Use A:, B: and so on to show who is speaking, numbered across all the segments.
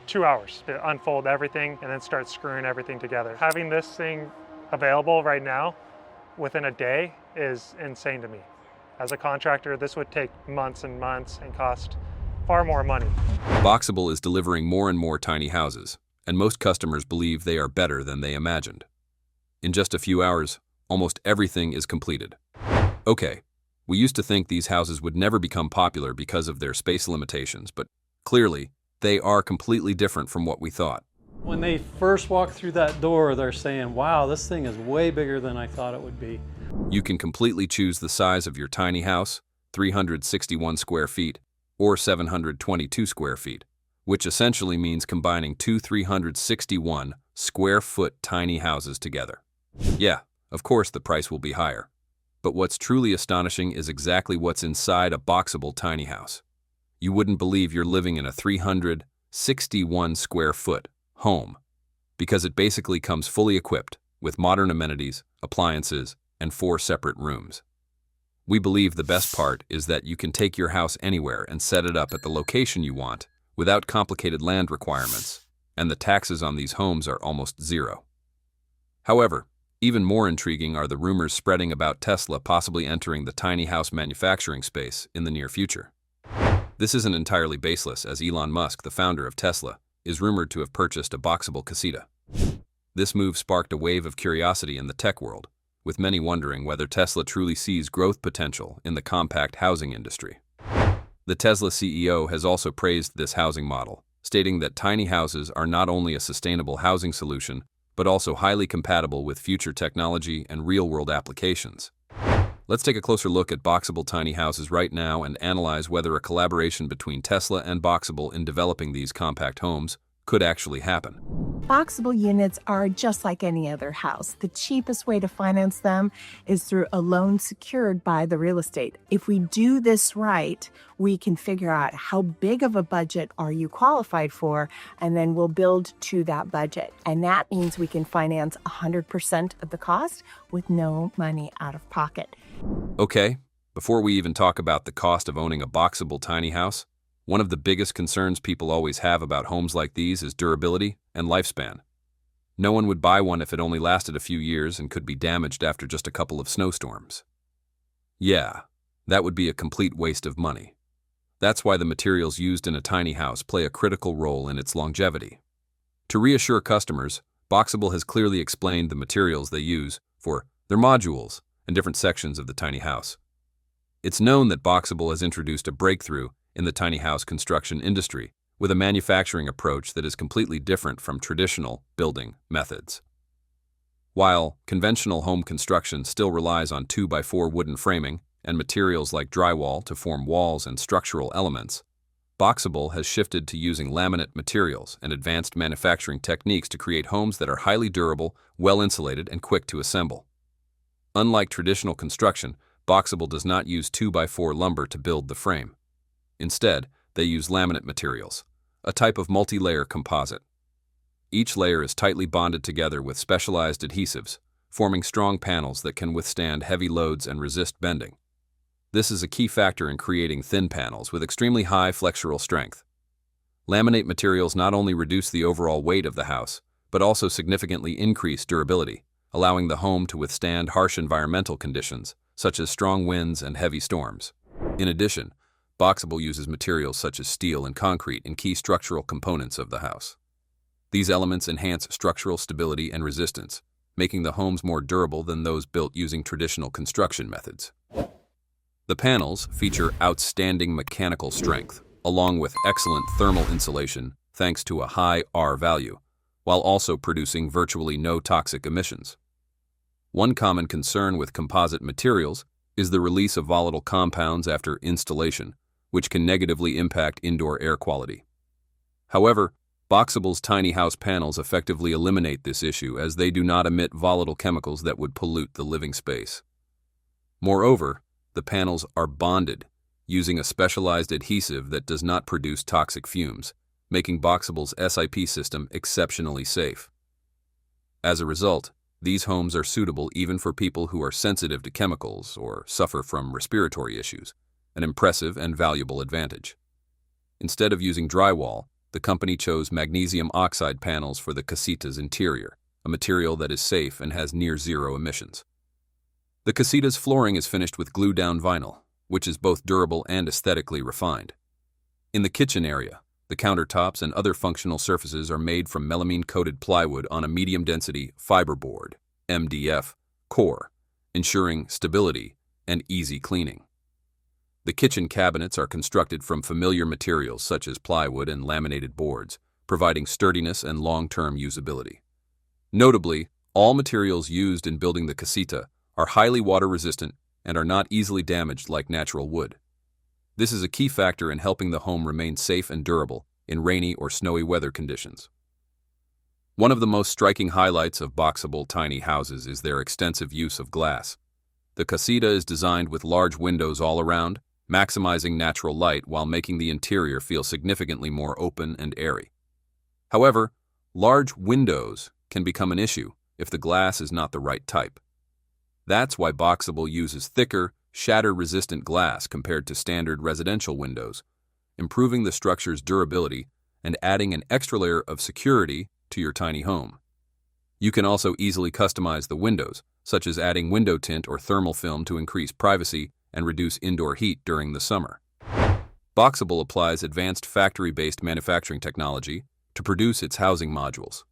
A: 2 hours to unfold everything and then start screwing everything together. Having this thing available right now within a day is insane to me. As a contractor, this would take months and months and cost far more money.
B: Boxable is delivering more and more tiny houses, and most customers believe they are better than they imagined. In just a few hours, almost everything is completed. Okay, we used to think these houses would never become popular because of their space limitations, but clearly, they are completely different from what we thought.
C: When they first walk through that door, they're saying, wow, this thing is way bigger than I thought it would be.
B: You can completely choose the size of your tiny house, 361 square feet, or 722 square feet, which essentially means combining two 361 square foot tiny houses together. Yeah, of course the price will be higher. But what's truly astonishing is exactly what's inside a Boxable tiny house. You wouldn't believe you're living in a 361 square foot home, because it basically comes fully equipped with modern amenities, appliances, and 4 separate rooms. We believe the best part is that you can take your house anywhere and set it up at the location you want without complicated land requirements, and the taxes on these homes are almost zero. However, even more intriguing are the rumors spreading about Tesla possibly entering the tiny house manufacturing space in the near future. This isn't entirely baseless, as Elon Musk, the founder of Tesla, is rumored to have purchased a Boxable casita. This move sparked a wave of curiosity in the tech world, with many wondering whether Tesla truly sees growth potential in the compact housing industry. The Tesla CEO has also praised this housing model, stating that tiny houses are not only a sustainable housing solution, but also highly compatible with future technology and real-world applications. Let's take a closer look at Boxable tiny houses right now and analyze whether a collaboration between Tesla and Boxable in developing these compact homes could actually happen.
D: Boxable units are just like any other house. The cheapest way to finance them is through a loan secured by the real estate. If we do this right, we can figure out how big of a budget are you qualified for, and then we'll build to that budget. And that means we can finance 100% of the cost with no money out of pocket.
B: Okay, before we even talk about the cost of owning a Boxable tiny house, one of the biggest concerns people always have about homes like these is durability and lifespan. No one would buy one if it only lasted a few years and could be damaged after just a couple of snowstorms. Yeah, that would be a complete waste of money. That's why the materials used in a tiny house play a critical role in its longevity. To reassure customers, Boxable has clearly explained the materials they use for their modules and different sections of the tiny house. It's known that Boxable has introduced a breakthrough in the tiny house construction industry with a manufacturing approach that is completely different from traditional building methods. While conventional home construction still relies on 2x4 wooden framing and materials like drywall to form walls and structural elements, Boxable has shifted to using laminate materials and advanced manufacturing techniques to create homes that are highly durable, well-insulated, and quick to assemble. Unlike traditional construction, Boxable does not use 2x4 lumber to build the frame. Instead, they use laminate materials, a type of multi-layer composite. Each layer is tightly bonded together with specialized adhesives, forming strong panels that can withstand heavy loads and resist bending. This is a key factor in creating thin panels with extremely high flexural strength. Laminate materials not only reduce the overall weight of the house, but also significantly increase durability, allowing the home to withstand harsh environmental conditions, such as strong winds and heavy storms. In addition, Boxable uses materials such as steel and concrete in key structural components of the house. These elements enhance structural stability and resistance, making the homes more durable than those built using traditional construction methods. The panels feature outstanding mechanical strength, along with excellent thermal insulation thanks to a high R value, while also producing virtually no toxic emissions. One common concern with composite materials is the release of volatile compounds after installation, which can negatively impact indoor air quality. However, Boxable's tiny house panels effectively eliminate this issue as they do not emit volatile chemicals that would pollute the living space. Moreover, the panels are bonded using a specialized adhesive that does not produce toxic fumes, making Boxable's SIP system exceptionally safe. As a result, these homes are suitable even for people who are sensitive to chemicals or suffer from respiratory issues, an impressive and valuable advantage. Instead of using drywall, the company chose magnesium oxide panels for the casita's interior, a material that is safe and has near-zero emissions. The casita's flooring is finished with glue-down vinyl, which is both durable and aesthetically refined. In the kitchen area, the countertops and other functional surfaces are made from melamine-coated plywood on a medium-density fiberboard (MDF) core, ensuring stability and easy cleaning. The kitchen cabinets are constructed from familiar materials such as plywood and laminated boards, providing sturdiness and long-term usability. Notably, all materials used in building the casita are highly water-resistant and are not easily damaged like natural wood. This is a key factor in helping the home remain safe and durable in rainy or snowy weather conditions. One of the most striking highlights of Boxable tiny houses is their extensive use of glass. The casita is designed with large windows all around, maximizing natural light while making the interior feel significantly more open and airy. However, large windows can become an issue if the glass is not the right type. That's why Boxable uses thicker, shatter-resistant glass compared to standard residential windows, improving the structure's durability and adding an extra layer of security to your tiny home. You can also easily customize the windows, such as adding window tint or thermal film to increase privacy and reduce indoor heat during the summer. Boxable applies advanced factory-based manufacturing technology to produce its housing modules.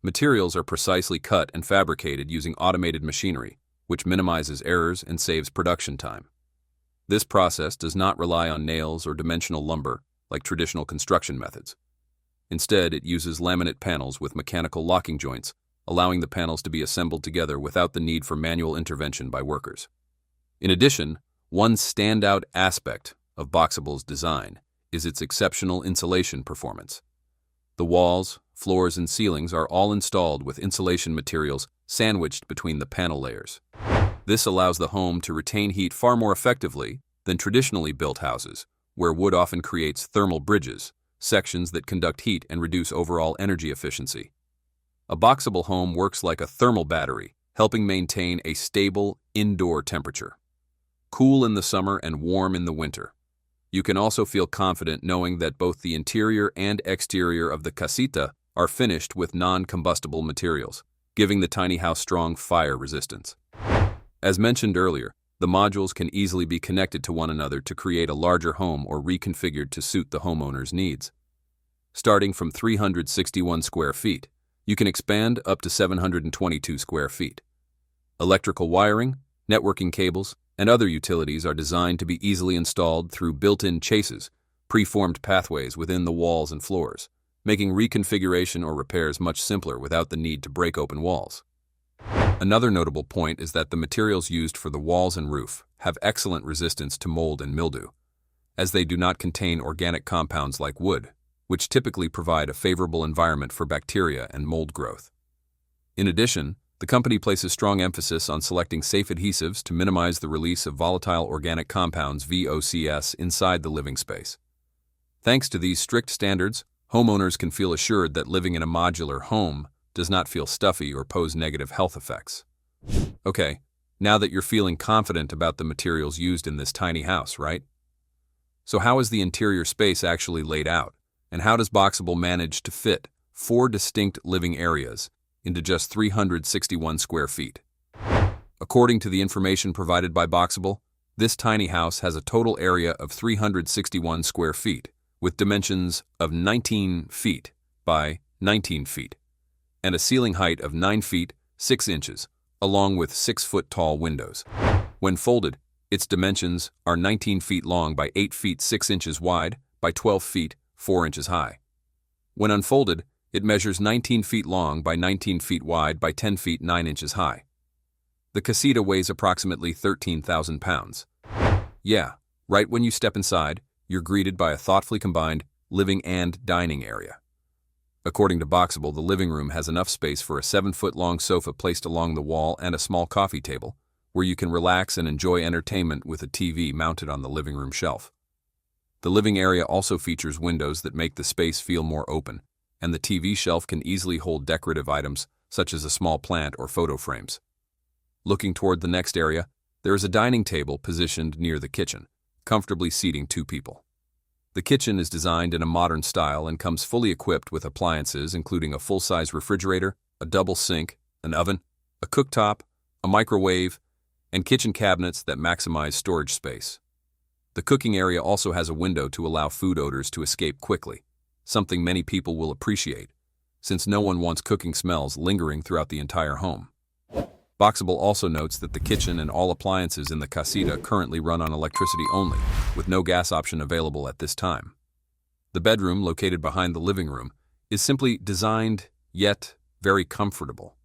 B: Materials are precisely cut and fabricated using automated machinery, which minimizes errors and saves production time. This process does not rely on nails or dimensional lumber like traditional construction methods. Instead, it uses laminate panels with mechanical locking joints, allowing the panels to be assembled together without the need for manual intervention by workers. In addition, one standout aspect of Boxable's design is its exceptional insulation performance. The walls, floors, and ceilings are all installed with insulation materials sandwiched between the panel layers. This allows the home to retain heat far more effectively than traditionally built houses, where wood often creates thermal bridges, sections that conduct heat and reduce overall energy efficiency. A Boxable home works like a thermal battery, helping maintain a stable indoor temperature. Cool in the summer and warm in the winter. You can also feel confident knowing that both the interior and exterior of the casita are finished with non-combustible materials, giving the tiny house strong fire resistance. As mentioned earlier, the modules can easily be connected to one another to create a larger home or reconfigured to suit the homeowner's needs. Starting from 361 square feet, you can expand up to 722 square feet. Electrical wiring, networking cables, and other utilities are designed to be easily installed through built-in chases, preformed pathways within the walls and floors, making reconfiguration or repairs much simpler without the need to break open walls. Another notable point is that the materials used for the walls and roof have excellent resistance to mold and mildew, as they do not contain organic compounds like wood, which typically provide a favorable environment for bacteria and mold growth. In addition, the company places strong emphasis on selecting safe adhesives to minimize the release of volatile organic compounds (VOCs) inside the living space. Thanks to these strict standards, homeowners can feel assured that living in a modular home does not feel stuffy or pose negative health effects. Okay, now that you're feeling confident about the materials used in this tiny house, right? So how is the interior space actually laid out, and how does Boxable manage to fit 4 distinct living areas into just 361 square feet? According to the information provided by Boxable, this tiny house has a total area of 361 square feet, with dimensions of 19 feet by 19 feet, and a ceiling height of 9 feet 6 inches, along with 6-foot-tall windows. When folded, its dimensions are 19 feet long by 8 feet 6 inches wide by 12 feet 4 inches high. When unfolded, it measures 19 feet long by 19 feet wide by 10 feet 9 inches high. The casita weighs approximately 13,000 pounds. Yeah, right when you step inside, you're greeted by a thoughtfully combined living and dining area. According to Boxable, the living room has enough space for a 7-foot-long sofa placed along the wall and a small coffee table, where you can relax and enjoy entertainment with a TV mounted on the living room shelf. The living area also features windows that make the space feel more open, and the TV shelf can easily hold decorative items such as a small plant or photo frames. Looking toward the next area, there is a dining table positioned near the kitchen, comfortably seating 2 people. The kitchen is designed in a modern style and comes fully equipped with appliances including a full-size refrigerator, a double sink, an oven, a cooktop, a microwave, and kitchen cabinets that maximize storage space. The cooking area also has a window to allow food odors to escape quickly, something many people will appreciate, since no one wants cooking smells lingering throughout the entire home. Boxable also notes that the kitchen and all appliances in the casita currently run on electricity only, with no gas option available at this time. The bedroom, located behind the living room, is simply designed, yet very comfortable.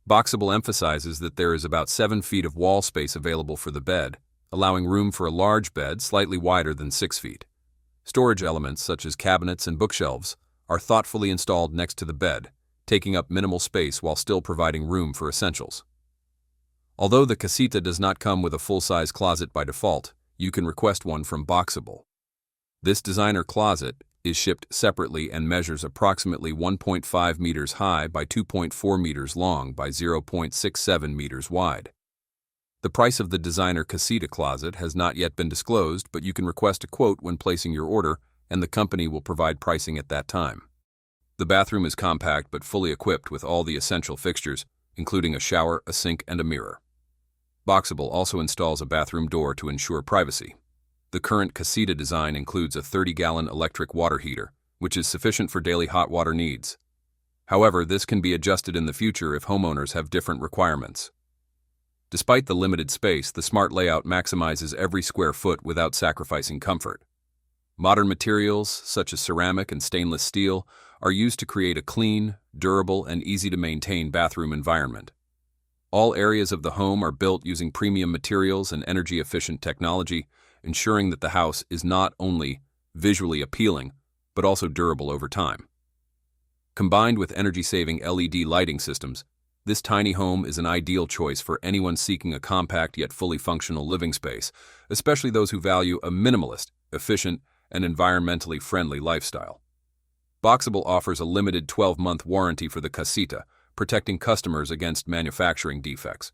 B: Boxable emphasizes that there is about 7 feet of wall space available for the bed, allowing room for a large bed slightly wider than 6 feet. Storage elements such as cabinets and bookshelves are thoughtfully installed next to the bed, taking up minimal space while still providing room for essentials. Although the casita does not come with a full-size closet by default, you can request one from Boxable. This designer closet is shipped separately and measures approximately 1.5 meters high by 2.4 meters long by 0.67 meters wide. The price of the designer casita closet has not yet been disclosed, but you can request a quote when placing your order, and the company will provide pricing at that time. The bathroom is compact but fully equipped with all the essential fixtures, including a shower, a sink, and a mirror. Boxable also installs a bathroom door to ensure privacy. The current casita design includes a 30-gallon electric water heater, which is sufficient for daily hot water needs. However, this can be adjusted in the future if homeowners have different requirements. Despite the limited space, the smart layout maximizes every square foot without sacrificing comfort. Modern materials, such as ceramic and stainless steel, are used to create a clean, durable, and easy-to-maintain bathroom environment. All areas of the home are built using premium materials and energy-efficient technology, ensuring that the house is not only visually appealing, but also durable over time. Combined with energy-saving LED lighting systems, this tiny home is an ideal choice for anyone seeking a compact yet fully functional living space, especially those who value a minimalist, efficient, and environmentally friendly lifestyle. Boxable offers a limited 12-month warranty for the casita, protecting customers against manufacturing defects.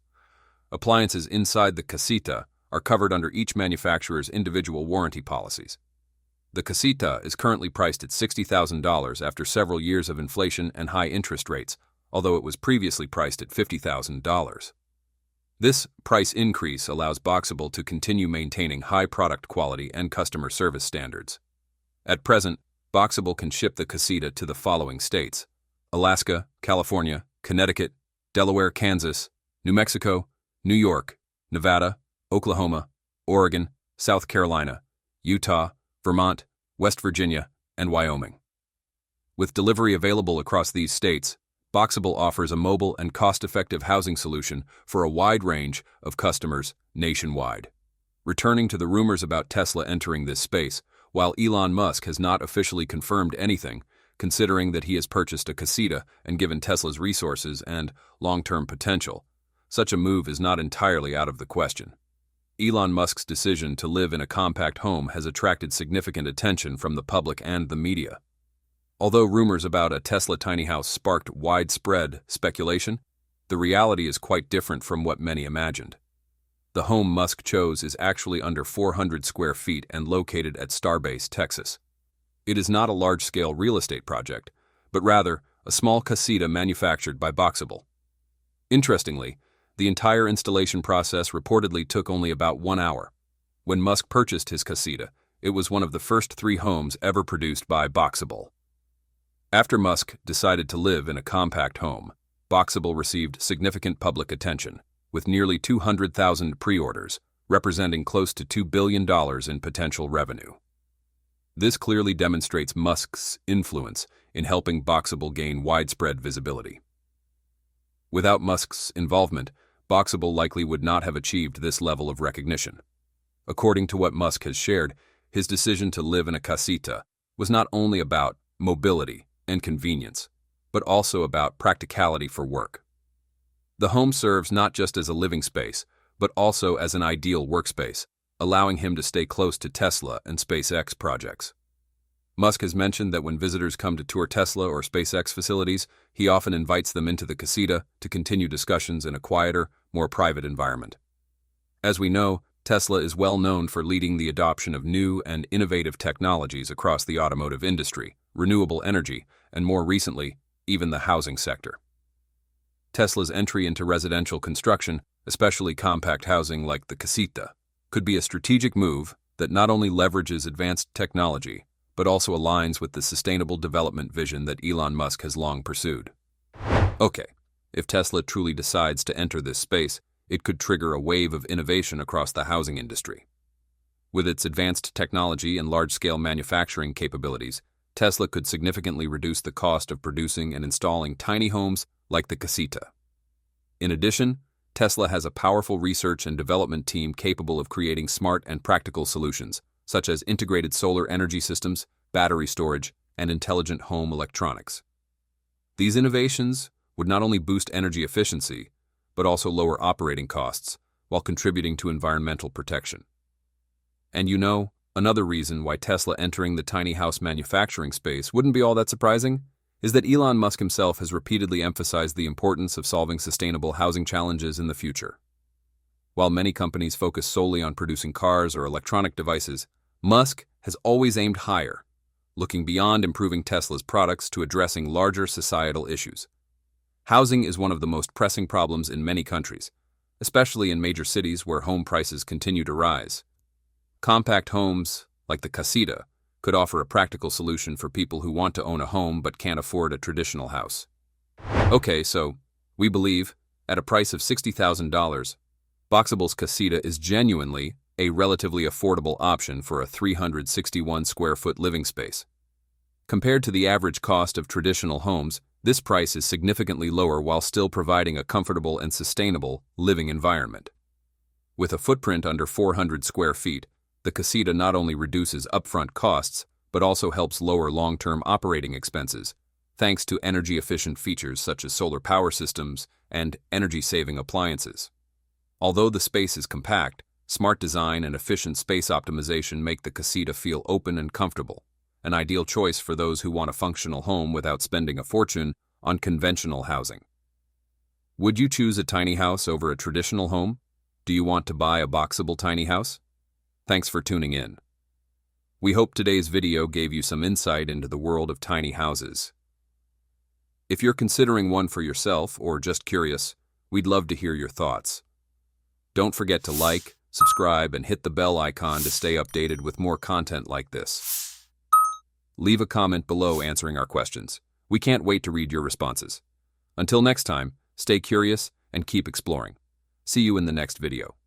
B: Appliances inside the casita are covered under each manufacturer's individual warranty policies. The casita is currently priced at $60,000 after several years of inflation and high interest rates, although it was previously priced at $50,000. This price increase allows Boxable to continue maintaining high product quality and customer service standards. At present, Boxable can ship the casita to the following states: Alaska, California, Connecticut, Delaware, Kansas, New Mexico, New York, Nevada, Oklahoma, Oregon, South Carolina, Utah, Vermont, West Virginia, and Wyoming. With delivery available across these states, Boxable offers a mobile and cost-effective housing solution for a wide range of customers nationwide. Returning to the rumors about Tesla entering this space, while Elon Musk has not officially confirmed anything, considering that he has purchased a casita and given Tesla's resources and long-term potential, such a move is not entirely out of the question. Elon Musk's decision to live in a compact home has attracted significant attention from the public and the media. Although rumors about a Tesla tiny house sparked widespread speculation, the reality is quite different from what many imagined. The home Musk chose is actually under 400 square feet and located at Starbase, Texas. It is not a large-scale real estate project, but rather a small casita manufactured by Boxable. Interestingly, the entire installation process reportedly took only about 1 hour. When Musk purchased his casita, it was one of the first 3 homes ever produced by Boxable. After Musk decided to live in a compact home, Boxable received significant public attention, with nearly 200,000 pre-orders, representing close to $2 billion in potential revenue. This clearly demonstrates Musk's influence in helping Boxable gain widespread visibility. Without Musk's involvement, Boxable likely would not have achieved this level of recognition. According to what Musk has shared, his decision to live in a casita was not only about mobility and convenience, but also about practicality for work. The home serves not just as a living space, but also as an ideal workspace, allowing him to stay close to Tesla and SpaceX projects. Musk has mentioned that when visitors come to tour Tesla or SpaceX facilities, he often invites them into the casita to continue discussions in a quieter, more private environment. As we know, Tesla is well known for leading the adoption of new and innovative technologies across the automotive industry, renewable energy, and more recently, even the housing sector. Tesla's entry into residential construction, especially compact housing like the casita, could be a strategic move that not only leverages advanced technology, but also aligns with the sustainable development vision that Elon Musk has long pursued. Okay, if Tesla truly decides to enter this space, it could trigger a wave of innovation across the housing industry. With its advanced technology and large-scale manufacturing capabilities, Tesla could significantly reduce the cost of producing and installing tiny homes like the casita. In addition, Tesla has a powerful research and development team capable of creating smart and practical solutions, such as integrated solar energy systems, battery storage, and intelligent home electronics. These innovations would not only boost energy efficiency, but also lower operating costs while contributing to environmental protection. And another reason why Tesla entering the tiny house manufacturing space wouldn't be all that surprising is that Elon Musk himself has repeatedly emphasized the importance of solving sustainable housing challenges in the future. While many companies focus solely on producing cars or electronic devices, Musk has always aimed higher, looking beyond improving Tesla's products to addressing larger societal issues. Housing is one of the most pressing problems in many countries, especially in major cities where home prices continue to rise. Compact homes, like the casita, could offer a practical solution for people who want to own a home but can't afford a traditional house. Okay, so we believe, at a price of $60,000, Boxable's casita is genuinely a relatively affordable option for a 361 square foot living space. Compared to the average cost of traditional homes, this price is significantly lower while still providing a comfortable and sustainable living environment. With a footprint under 400 square feet, the casita not only reduces upfront costs, but also helps lower long-term operating expenses, thanks to energy-efficient features such as solar power systems and energy-saving appliances. Although the space is compact, smart design and efficient space optimization make the casita feel open and comfortable, an ideal choice for those who want a functional home without spending a fortune on conventional housing. Would you choose a tiny house over a traditional home? Do you want to buy a Boxable tiny house? Thanks for tuning in. We hope today's video gave you some insight into the world of tiny houses. If you're considering one for yourself or just curious, we'd love to hear your thoughts. Don't forget to like, subscribe, and hit the bell icon to stay updated with more content like this. Leave a comment below answering our questions. We can't wait to read your responses. Until next time, stay curious and keep exploring. See you in the next video.